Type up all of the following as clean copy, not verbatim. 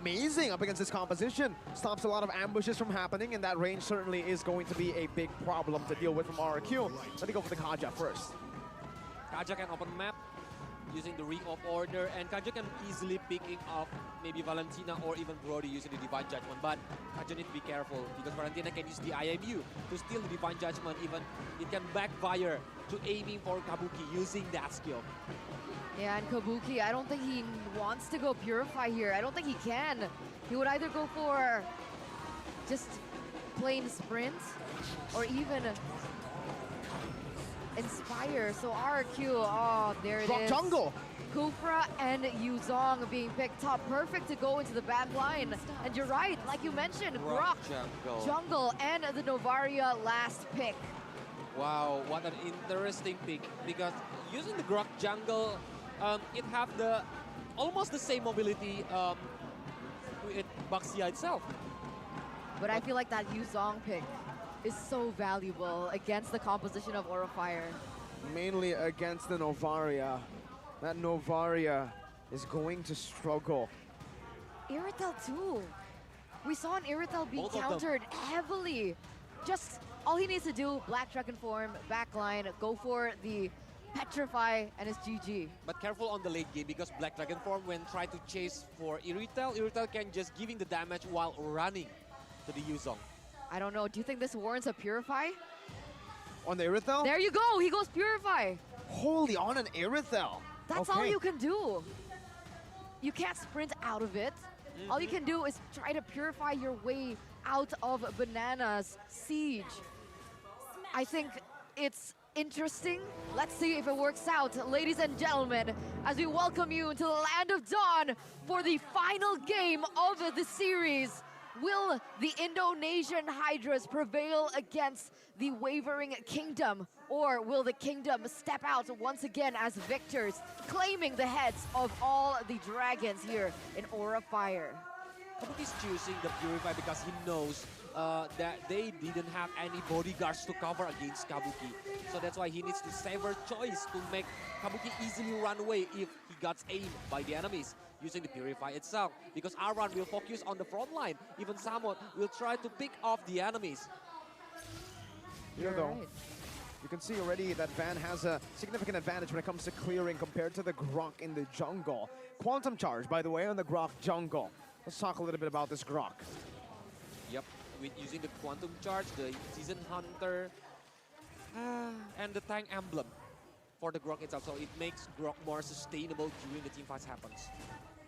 amazing up against this composition. Stops a lot of ambushes from happening, and that range certainly is going to be a big problem to deal with from RRQ. Let me go for the Kaja first. Kaja can open map using the Ring of Order, and Kaja can easily picking up maybe Valentina or even Brody using the Divine Judgment. But Kaja need to be careful because Valentina can use the IMU to steal the Divine Judgment. Even it can backfire to aiming for Kabuki using that skill. Yeah, and Kabuki, I don't think he wants to go Purify here. I don't think he can. He would either go for just plain sprint or even Inspire. So RRQ, oh, there it is. Jungle! Kufra and Yuzong being picked up. Perfect to go into the back line. And you're right, like you mentioned, Grok, Jungle, and the Novaria last pick. Wow, what an interesting pick. Because using the Grok Jungle, it have the almost the same mobility with Baxia itself. But I feel like that Yuzong pick is so valuable against the composition of Aura Fire. Mainly against the Novaria. That Novaria is going to struggle. Irritel too. We saw an Irritel be Both of countered heavily. Just all he needs to do, Black Dragon form, backline, go for the Petrify, and it's GG. But careful on the late game because Black Dragon form when try to chase for Irritel, Irritel can just giving the damage while running to the Yuzong. I don't know, do you think this warrants a Purify? On the Irithel? There you go, he goes Purify. Holy, on an Irithel. That's all you can do. You can't sprint out of it. All you can do is try to purify your way out of Banana's siege. I think it's interesting. Let's see if it works out, ladies and gentlemen, as we welcome you into the Land of Dawn for the final game of the series. Will the Indonesian Hydras prevail against the Wavering Kingdom? Or will the Kingdom step out once again as victors, claiming the heads of all the dragons here in Aura Fire? Kabuki's choosing the Purify because he knows that they didn't have any bodyguards to cover against Kabuki. So that's why he needs to savor choice to make Kabuki easily run away if he gets aimed by the enemies using the Purify itself. Because Aran will focus on the front line. Even Samot will try to pick off the enemies. Here though, you can see already that Van has a significant advantage when it comes to clearing compared to the Grok in the jungle. Quantum Charge, by the way, on the Grok jungle. Let's talk a little bit about this Grok. Yep, with using the Quantum Charge, the Season Hunter, and the Tank Emblem for the Grok itself. So it makes Grok more sustainable during the teamfights happens.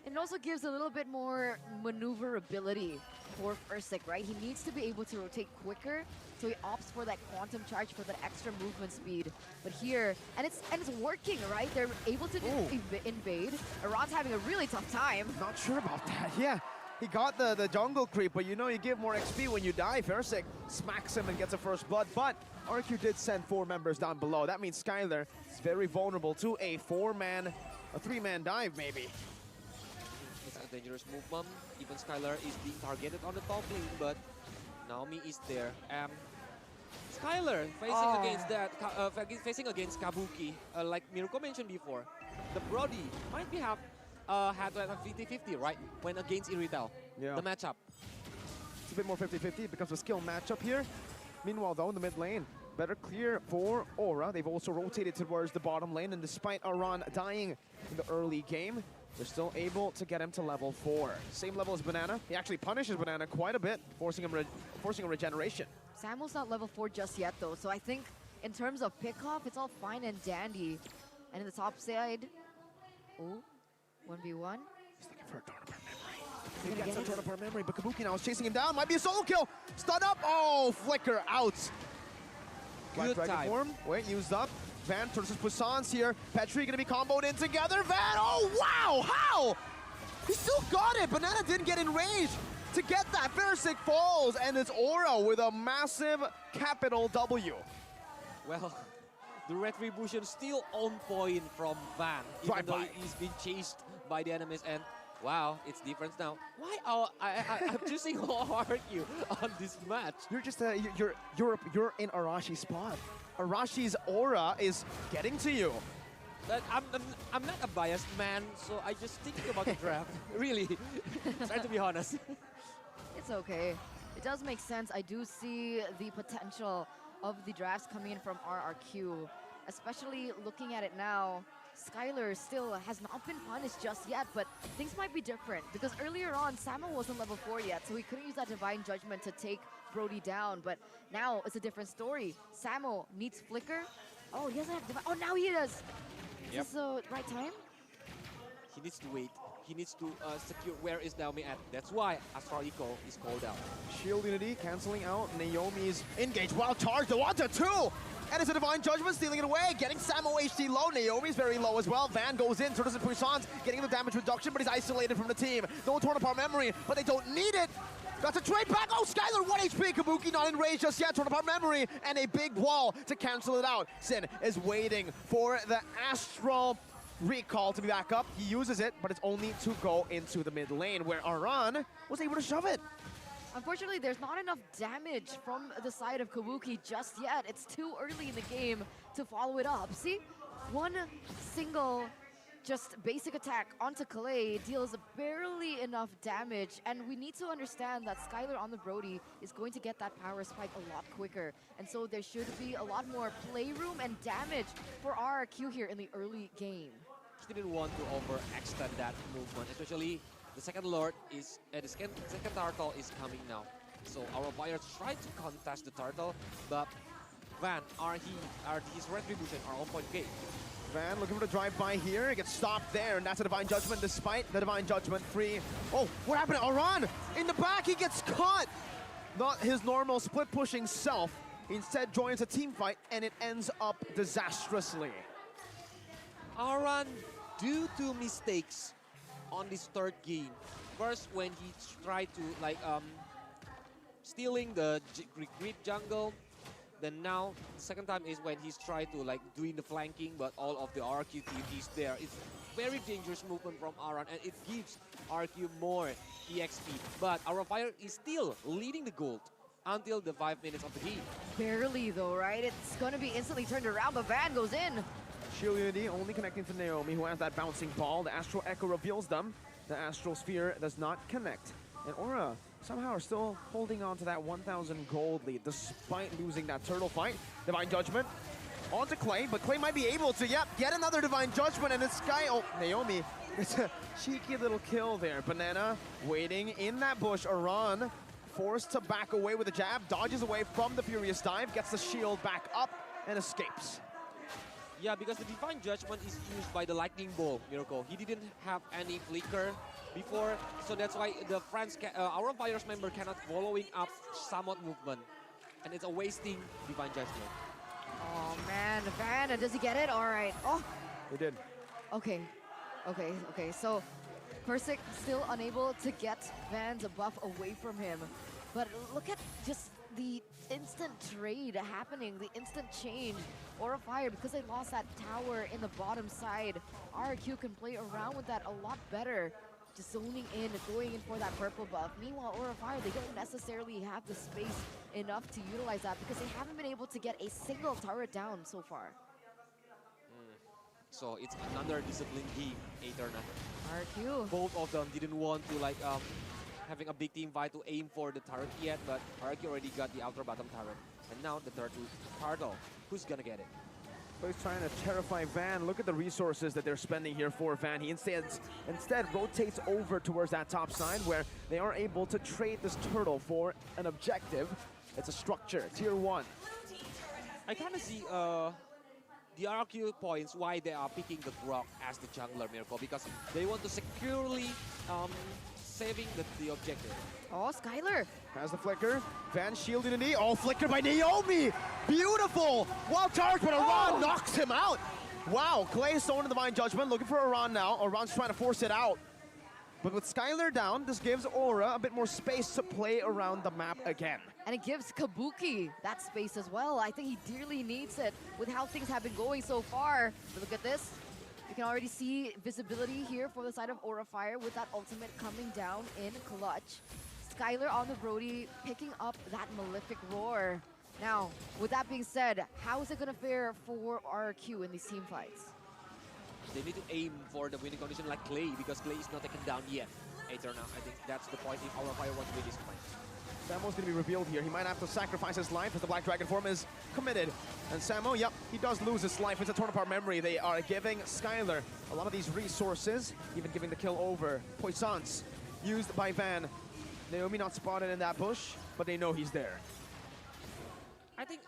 It also gives a little bit more maneuverability for Ursic, right? He needs to be able to rotate quicker, so he opts for that Quantum Charge for that extra movement speed. But here, and it's working, right? They're able to invade. Aran's having a really tough time. Not sure about that, yeah. He got the jungle creep, but you know you give more XP when you die. Ursic smacks him and gets a first blood, but RQ did send 4 members down below. That means Skylar is very vulnerable to a 3-man dive maybe. It's a dangerous movement. Even Skylar is being targeted on the top lane, but Naomi is there. Skylar facing against Kabuki, like Mirko mentioned before. The Brody might be had like a 50-50, right? When against Irritel, the matchup. It's a bit more 50-50, it becomes a skill matchup here. Meanwhile though, in the mid lane, better clear for Aura. They've also rotated towards the bottom lane, and despite Aran dying in the early game, they're still able to get him to level 4. Same level as Banana. He actually punishes Banana quite a bit, forcing a regeneration. Samuel's not level 4 just yet though, so I think in terms of pick-off, it's all fine and dandy. And in the top side, oh, 1v1. He's looking for a Torn Apart Memory. He gets a Torn Apart Memory, but Kabuki now is chasing him down. Might be a solo kill. Stun up. Oh, flicker out. Black Dragon form. Wait, used up. Van versus Puissance here. Petri gonna be comboed in together. Van, oh wow, how? He still got it. Banana didn't get in range to get that. Ferrisic falls, and it's Aura with a massive capital W. Well, the retribution still on point from Van, even though he's been chased by the enemies. And wow, it's different now. Why I'm choosing RRQ on this match? You're just you're in Arashi's spot. Arashi's aura is getting to you. But I'm not a biased man, so I just think about the draft. Really, try to be honest. It's okay. It does make sense. I do see the potential of the drafts coming in from RRQ, especially looking at it now. Skylar still has not been punished just yet, but things might be different because earlier on, Samo wasn't level 4 yet, so he couldn't use that Divine Judgment to take Brody down, but now it's a different story. Samo needs Flicker. Oh, he doesn't have Divine. Oh, now he does. Is this the right time? He needs to wait. He needs to secure where is Naomi at. That's why Astral Eco is called out. Shield Unity canceling out Naomi's engage. Wild charge, the 1-2! And it's a Divine Judgment, stealing it away, getting Samo HD low. Naomi's very low as well. Van goes in, Turtles and Puissant's getting the damage reduction, but he's isolated from the team. No torn apart memory, but they don't need it. Got to trade back. Oh, Skylar, 1 HP. Kabuki not in range just yet. Torn apart memory, and a big wall to cancel it out. Sin is waiting for the Astral recall to be back up. He uses it, but it's only to go into the mid lane, where Aran was able to shove it. Unfortunately, there's not enough damage from the side of Kabuki just yet. It's too early in the game to follow it up. See, one single just basic attack onto Clay deals barely enough damage, and we need to understand that Skylar on the Brody is going to get that power spike a lot quicker, and so there should be a lot more playroom and damage for RRQ here in the early game. He didn't want to overextend that movement, especially the second Lord is, the second Turtle is coming now. So our Fire tried to contest the Turtle, but Van, his Retribution are on point game. Van looking for the drive-by here. It gets stopped there, and that's a Divine Judgment despite the Divine Judgment free. Oh, what happened? Aran in the back, he gets caught. Not his normal split-pushing self. He instead joins a team fight, and it ends up disastrously. Aran, due to mistakes on this third game, first when he tried to stealing the Great Jungle, then now second time is when he's tried to doing the flanking, but all of the RRQ team is there. It's very dangerous movement from Aran, and it gives RRQ more EXP. But our Fire is still leading the gold until the 5 minutes of the game. Barely though, right? It's gonna be instantly turned around, but Van goes in. Shield Unity only connecting to Naomi, who has that bouncing ball. The Astral Echo reveals them. The Astral Sphere does not connect. And Aura somehow are still holding on to that 1,000 gold lead, despite losing that turtle fight. Divine Judgment onto Clay, but Clay might be able to, get another Divine Judgment, and it's Sky. Oh, Naomi, it's a cheeky little kill there. Banana waiting in that bush. Aran forced to back away with a jab, dodges away from the Furious Dive, gets the shield back up, and escapes. Yeah, because the Divine Judgment is used by the Lightning Ball, Miracle. He didn't have any flicker before, so that's why the our Fire's member cannot following up somewhat movement. And it's a wasting Divine Judgment. Oh man, Van, does he get it? All right. Oh, He did. okay. So Persic still unable to get Van's buff away from him. But look at just the instant trade happening, the instant change. Aura Fire, because they lost that tower in the bottom side, RRQ can play around with that a lot better. Just zoning in, going in for that purple buff. Meanwhile, Aura Fire, they don't necessarily have the space enough to utilize that because they haven't been able to get a single turret down so far. So it's another disciplined game, Aetherna. RRQ. Both of them didn't want to having a big team fight to aim for the turret yet, but RRQ already got the outer bottom turret. And now the turtle. Who's gonna get it? So he's trying to terrify Van. Look at the resources that they're spending here for Van. He instead rotates over towards that top side where they are able to trade this turtle for an objective. It's a structure, tier 1. I kind of see the RRQ points why they are picking the Grok as the jungler, Miracle, because they want to securely saving the objective. Oh, Skylar. Has the flicker. Van shield Unity. Oh, flicker by Naomi. Beautiful. Wild charge, but Aran knocks him out. Wow, Clay is throwing the Divine Judgment, looking for Aran now. Aran's trying to force it out. But with Skylar down, this gives Aura a bit more space to play around the map again. And it gives Kabuki that space as well. I think he dearly needs it with how things have been going so far. But look at this. You can already see visibility here for the side of Aura Fire with that ultimate coming down in clutch. Skylar on the Brody picking up that Malefic Roar. Now, with that being said, how is it going to fare for RRQ in these team fights? They need to aim for the winning condition like Clay, because Clay is not taken down yet. Eternal, I think that's the point if Aura Fire wants to win this fight. Samo's going to be revealed here. He might have to sacrifice his life as the Black Dragon form is committed. And Samo, yep, he does lose his life. It's a torn apart memory. They are giving Skylar a lot of these resources, even giving the kill over. Poissons used by Van. Naomi not spotted in that bush, but they know he's there. I think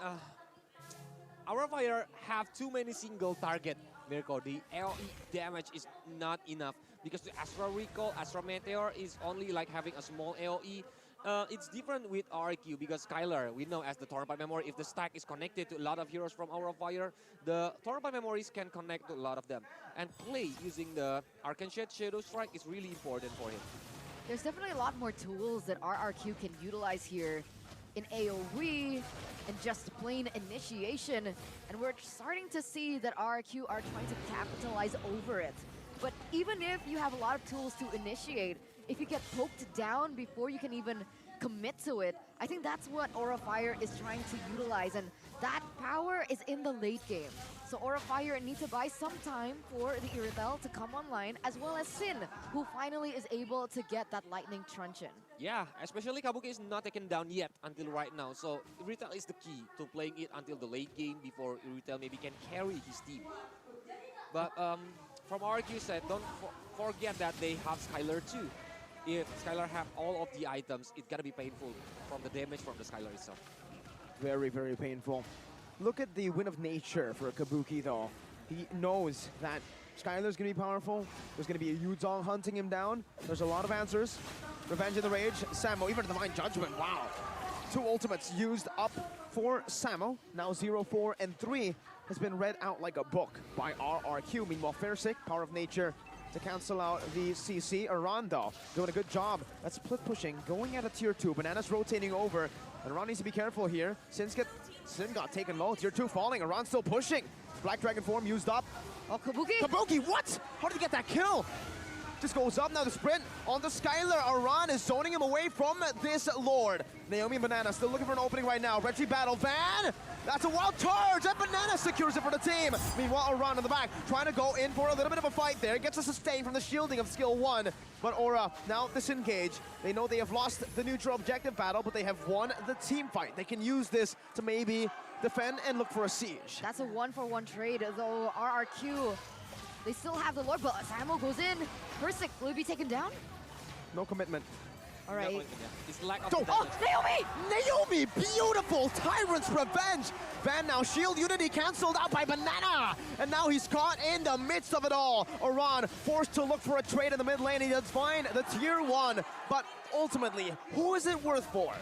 Aura Fire have too many single target, Mirko. The AoE damage is not enough because the Astra Recall, Astra Meteor is only like having a small AoE. It's different with RRQ because Skylar, we know as the Tornpine Memory, if the stack is connected to a lot of heroes from Aura Fire, the Tornpine Memories can connect to a lot of them. And Clay using the Arcane Shed Shadow Strike is really important for him. There's definitely a lot more tools that RRQ can utilize here in AoE and just plain initiation. And we're starting to see that RRQ are trying to capitalize over it. But even if you have a lot of tools to initiate, if you get poked down before you can even commit to it, I think that's what Aura Fire is trying to utilize, and that power is in the late game. So Aura Fire needs to buy some time for the Irithel to come online, as well as Sin, who finally is able to get that Lightning Truncheon. Yeah, especially Kabuki is not taken down yet until right now, so Irithel is the key to playing it until the late game before Irithel maybe can carry his team. But from RRQ side, don't forget that they have Skylar too. If Skylar have all of the items, it's gonna be painful from the damage from the Skylar itself. Very, very painful. Look at the Wind of Nature for Kabuki, though. He knows that Skylar's gonna be powerful. There's gonna be a Yuzong hunting him down. There's a lot of answers. Revenge of the Rage, Samo, even Divine Judgment, wow. 2 ultimates used up for Samo. Now 0, 4, and 3 has been read out like a book by RRQ. Meanwhile, Fairsick, Power of Nature, to cancel out the CC. Aranda doing a good job. That's split pushing, going at a tier 2. Banana's rotating over, and Aran needs to be careful here. Sin got taken low. Tier 2 falling. Aran still pushing. Black Dragon form used up. Oh, Kabuki! Kabuki, what? How did he get that kill? Just goes up now, the sprint on the Skylar. Aran is zoning him away from this Lord. Naomi and Banana still looking for an opening right now. Reggie battle, Van! That's a wild charge, and Banana secures it for the team. Meanwhile, Aran in the back, trying to go in for a little bit of a fight there. Gets a sustain from the shielding of skill 1. But Aura now disengage. They know they have lost the neutral objective battle, but they have won the team fight. They can use this to maybe defend and look for a siege. That's a 1-for-1 trade, though RRQ, they still have the Lord, but Samo goes in. Persic, will he be taken down? No commitment. All right. It's lack of Oh, Naomi! Naomi, beautiful! Tyrant's Revenge! Van now, shield unity canceled out by Banana! And now he's caught in the midst of it all. Aran forced to look for a trade in the mid lane. He does find the tier 1, but ultimately, who is it worth for?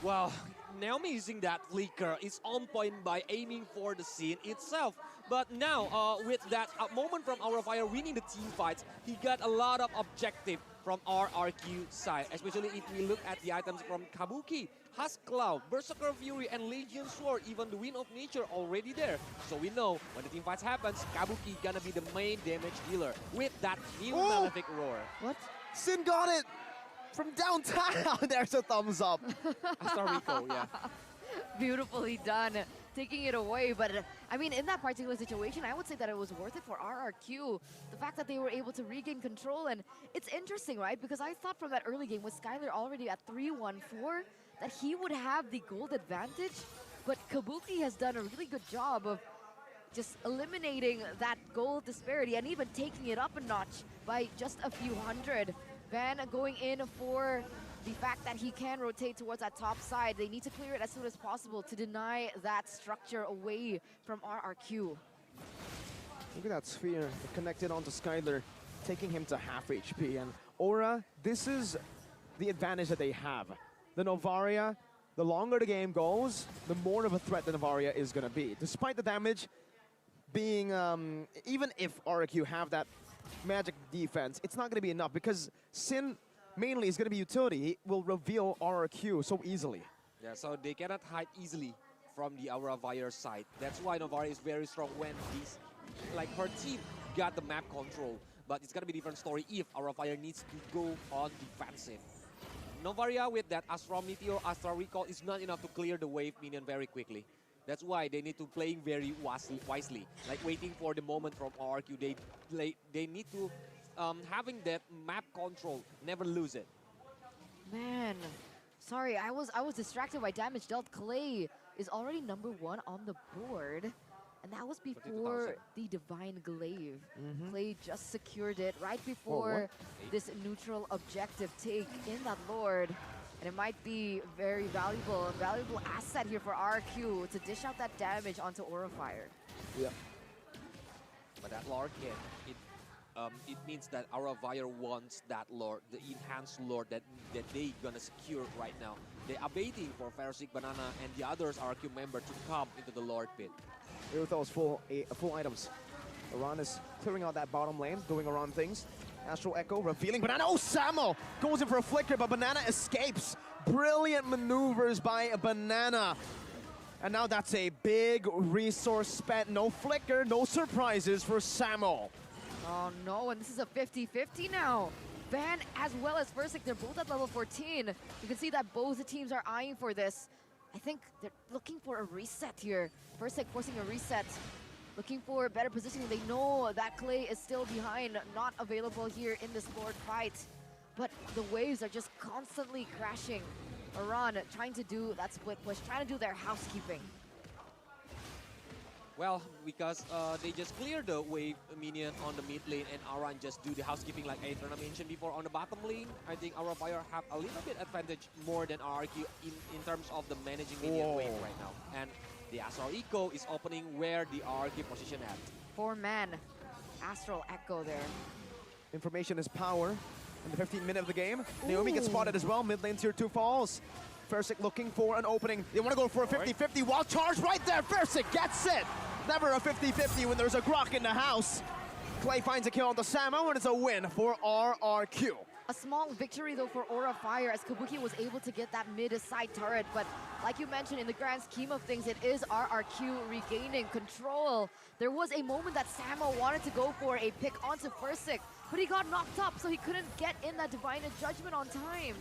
Well, Naomi using that flicker is on point by aiming for the scene itself. But now, with that moment from Aura Fire winning the team fights, he got a lot of objective from RRQ side, especially if we look at the items from Kabuki, Husk Cloud, Berserker Fury, and Legion Sword, even the Wind of Nature already there. So we know when the team fights happens, Kabuki gonna be the main damage dealer with that new Malefic Roar. What? Sin got it from downtown. There's a thumbs up. Astra Rico, yeah. Beautifully done, taking it away. But I mean, in that particular situation, I would say that it was worth it for RRQ. The fact that they were able to regain control, and it's interesting, right? Because I thought from that early game with Skylar already at 3-1-4 that he would have the gold advantage. But Kabuki has done a really good job of just eliminating that gold disparity and even taking it up a notch by just a few hundred. Van going in for the fact that he can rotate towards that top side. They need to clear it as soon as possible to deny that structure away from RRQ. Look at that sphere connected onto Skylar, taking him to half HP. And Aura, this is the advantage that they have. The Novaria, the longer the game goes, the more of a threat the Novaria is going to be. Despite the damage being, even if RRQ have that magic defense, it's not going to be enough because Sin mainly is going to be utility. He will reveal RRQ so easily. Yeah, so they cannot hide easily from the Aura Fire side. That's why Novaria is very strong when he's, like, her team got the map control. But it's going to be a different story if Aura Fire needs to go on defensive. Novaria with that Astra Meteor, Astra Recall is not enough to clear the wave minion very quickly. That's why they need to playing very wisely, like waiting for the moment from RRQ. They need to having that map control, never lose it. Man, sorry, I was distracted by damage dealt. Clay is already #1 on the board. And that was before 42,000. the Divine Glaive. Clay just secured it right before this neutral objective take in that Lord. And it might be very valuable asset here for RRQ to dish out that damage onto Aura Fire. Yeah. But that Lord it means that Aura Fire wants that Lord, the enhanced Lord that they gonna secure right now. They are waiting for Ferocic Banana and the others RRQ member to come into the Lord pit. Here with those full items. Iran is clearing out that bottom lane, doing around things. Astral Echo revealing Banana. Oh, Samo goes in for a flicker, but Banana escapes. Brilliant maneuvers by Banana. And now that's a big resource spent. No flicker, no surprises for Samo. Oh no, and this is a 50-50 now. Van as well as Versic, they're both at level 14. You can see that both teams are eyeing for this. I think they're looking for a reset here. Versic forcing a reset. Looking for better positioning. They know that Clay is still behind, not available here in this Lord fight. But the waves are just constantly crashing. Iran trying to do that split push, trying to do their housekeeping. Well, because they just clear the wave minion on the mid lane and Aran just do the housekeeping like Aetherna mentioned before on the bottom lane. I think Aura Fire have a little bit advantage more than RRQ in terms of the managing minion wave right now. And the Astral Echo is opening where the RRQ position at. 4-man Astral Echo there. Information is power. In the 15th minute of the game, Naomi gets spotted as well. Mid lane tier 2 falls. Ferocic looking for an opening. They want to go for a 50-50 wild charge right there. Ferocic gets it. Never a 50-50 when there's a Grok in the house. Clay finds a kill on the Samo, and it's a win for RRQ. A small victory though for Aura Fire as Kabuki was able to get that mid-side turret, but like you mentioned, in the grand scheme of things, it is RRQ regaining control. There was a moment that Samo wanted to go for a pick onto Versic, but he got knocked up, so he couldn't get in that Divine Judgment on time.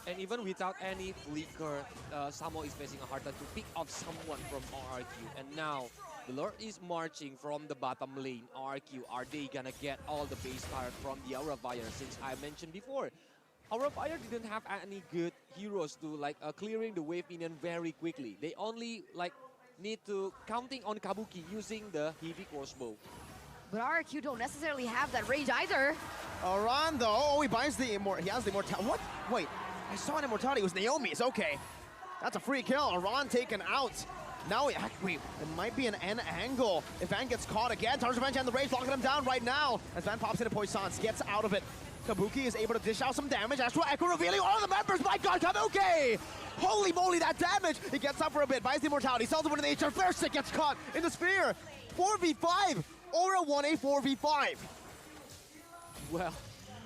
And even without any flicker, Samo is facing a hard time to pick off someone from RRQ. And now, the Lord is marching from the bottom lane. RRQ, are they gonna get all the base card from the Aura Fire? Since I mentioned before, Aura Fire didn't have any good heroes to clearing the wave minion very quickly. They only need to counting on Kabuki using the heavy crossbow. But RRQ don't necessarily have that rage either. Aran though, he buys the he has the immortality. What? Wait, I saw an immortality. It was Naomi's. Okay, that's a free kill. Aran taken out. Now, wait, it might be an N angle. If Van gets caught again, Tar's Revenge and the Rage locking him down right now. As Van pops into Poissons, gets out of it. Kabuki is able to dish out some damage. Astral Echo revealing all the members. My God, Kabuki! Holy moly, that damage! He gets up for a bit, buys the immortality, sells the one in nature. Versic gets caught in the sphere. 4v5. Aura won a 4v5. Well,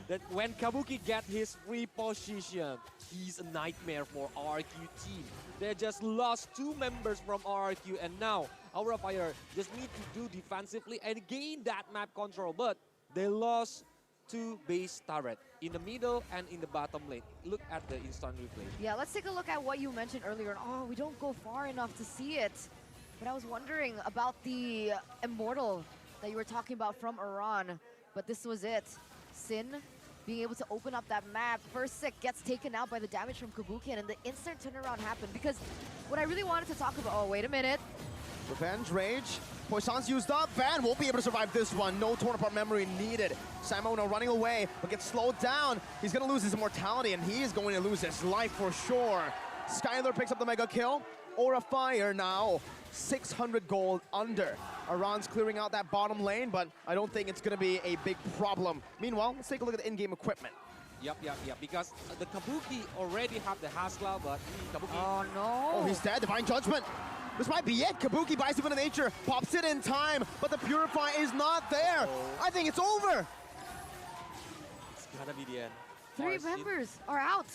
that when Kabuki get his free position, he's a nightmare for RRQ team. They just lost 2 members from RRQ, and now Aura Fire just need to do defensively and gain that map control. But they lost 2 base turret in the middle and in the bottom lane. Look at the instant replay. Yeah, let's take a look at what you mentioned earlier. Oh, we don't go far enough to see it. But I was wondering about the Immortal that you were talking about from Iran. But this was it. Sin being able to open up that map. Versic gets taken out by the damage from Kabuki, and the instant turnaround happened. Because what I really wanted to talk about... Oh, wait a minute. Revenge, Rage. Poisson's used up. Van won't be able to survive this one. No torn apart memory needed. Samo now running away, but gets slowed down. He's going to lose his immortality, and he is going to lose his life for sure. Skylar picks up the mega kill. Aura Fire now 600 gold under. Iran's clearing out that bottom lane, but I don't think it's going to be a big problem. Meanwhile, let's take a look at the in-game equipment. Yep. Because the Kabuki already have the Haskell, but Kabuki... Oh, no. Oh, he's dead. Divine Judgment. This might be it. Kabuki buys it from the nature, pops it in time, but the Purify is not there. I think it's over. It's gonna be the end. 3 members are out.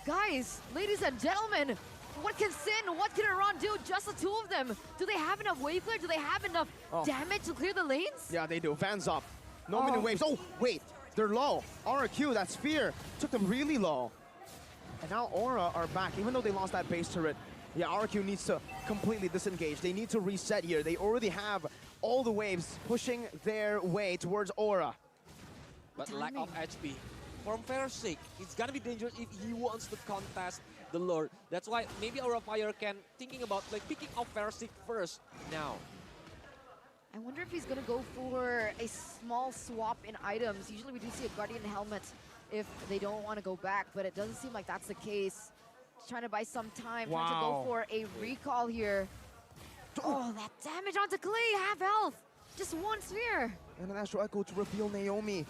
Guys, ladies and gentlemen, what can Sin, what can Iran do? Just the 2 of them. Do they have enough wave clear? Do they have enough damage to clear the lanes? Yeah, they do. Van's up. No mini waves. Oh, wait. They're low. RRQ, that spear, took them really low. And now Aura are back. Even though they lost that base turret, Yeah, RRQ needs to completely disengage. They need to reset here. They already have all the waves pushing their way towards Aura. But lack of HP. From Fersic, it's gonna be dangerous if he wants to contest the Lord. That's why maybe Aura Fire can thinking about like picking up Fersic first now. I wonder if he's gonna go for a small swap in items. Usually we do see a Guardian helmet if they don't want to go back, but it doesn't seem like that's the case. Just trying to buy some time, trying to go for a recall here. Oh, that damage onto Clay, half health. Just one sphere. And an Astral Echo to reveal Naomi.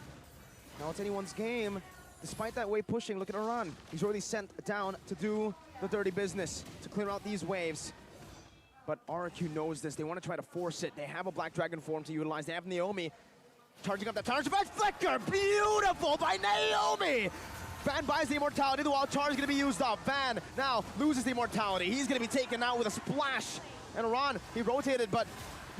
Now it's anyone's game. Despite that wave pushing, look at Aran. He's already sent down to do the dirty business, to clear out these waves. But RRQ knows this. They want to try to force it. They have a Black Dragon form to utilize. They have Naomi charging up that Target Flicker. Beautiful by Naomi. Van buys the immortality. The wild charge is going to be used up. Van now loses the immortality. He's going to be taken out with a splash. And Aran, he rotated, but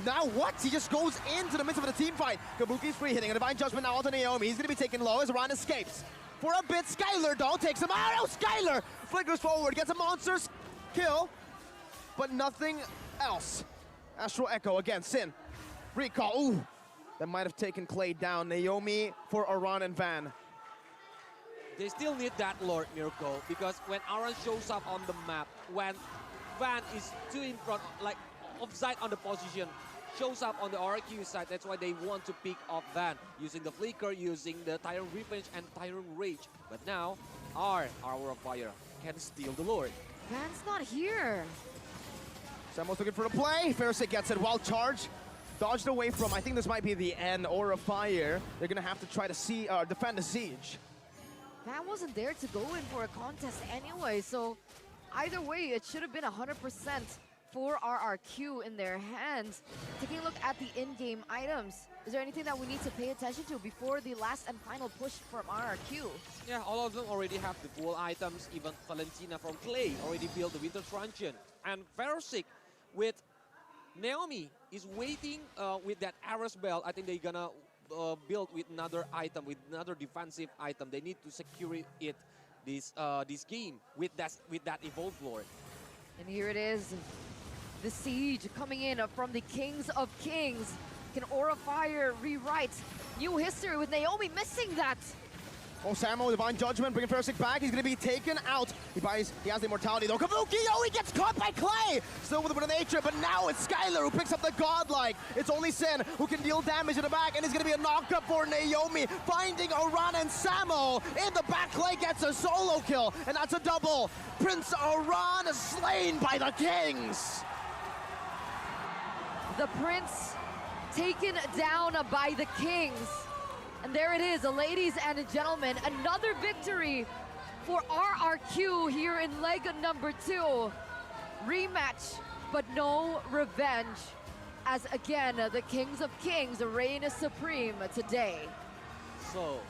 now what? He just goes into the midst of the team fight. Kabuki's free hitting. A Divine Judgment now onto Naomi. He's going to be taken low as Aran escapes. For a bit, Skylar though takes him out. Oh, Skylar flickers forward, gets a monster's kill, but nothing else. Astral Echo again, Sin. Recall, ooh. That might have taken Clay down. Naomi for Aran and Van. They still need that Lord Miracle because when Aran shows up on the map, when Van is too in front, like offside on the position, shows up on the RRQ side, that's why they want to pick up Van, using the Flicker, using the Tyrant Revenge and Tyrant Rage. But now, Aura of Fire can steal the Lord. Van's not here. Samo's looking for a play. Fersic gets it, wild charge. Dodged away from, I think this might be the end, Aura of Fire. They're gonna have to try to defend the siege. Van wasn't there to go in for a contest anyway, so either way, it should have been 100% for RRQ in their hands. Taking a look at the in-game items, is there anything that we need to pay attention to before the last and final push from RRQ? Yeah, all of them already have the full items. Even Valentina from Clay already built the Winter Truncheon. And Fersic with Naomi is waiting with that Ares Bell. I think they're gonna build with another item, with another defensive item. They need to secure it this game with that Evolved Lord. And here it is, the siege coming in from the Kings of Kings. Can Aura Fire rewrite new history with Naomi missing that? Oh, Samo, Divine Judgment, bringing Fersic back. He's going to be taken out. He has the immortality, though. Kabuki, oh, he gets caught by Clay! Still with a bit of nature, but now it's Skylar who picks up the Godlike. It's only Sin who can deal damage in the back, and it's going to be a knock-up for Naomi, finding Aran and Samo. In the back, Clay gets a solo kill, and that's a double. Prince Aran is slain by the Kings. The Prince taken down by the Kings. And there it is, ladies and gentlemen, another victory for RRQ here in leg number 2. Rematch, but no revenge. As again, the Kings of Kings reign supreme today. So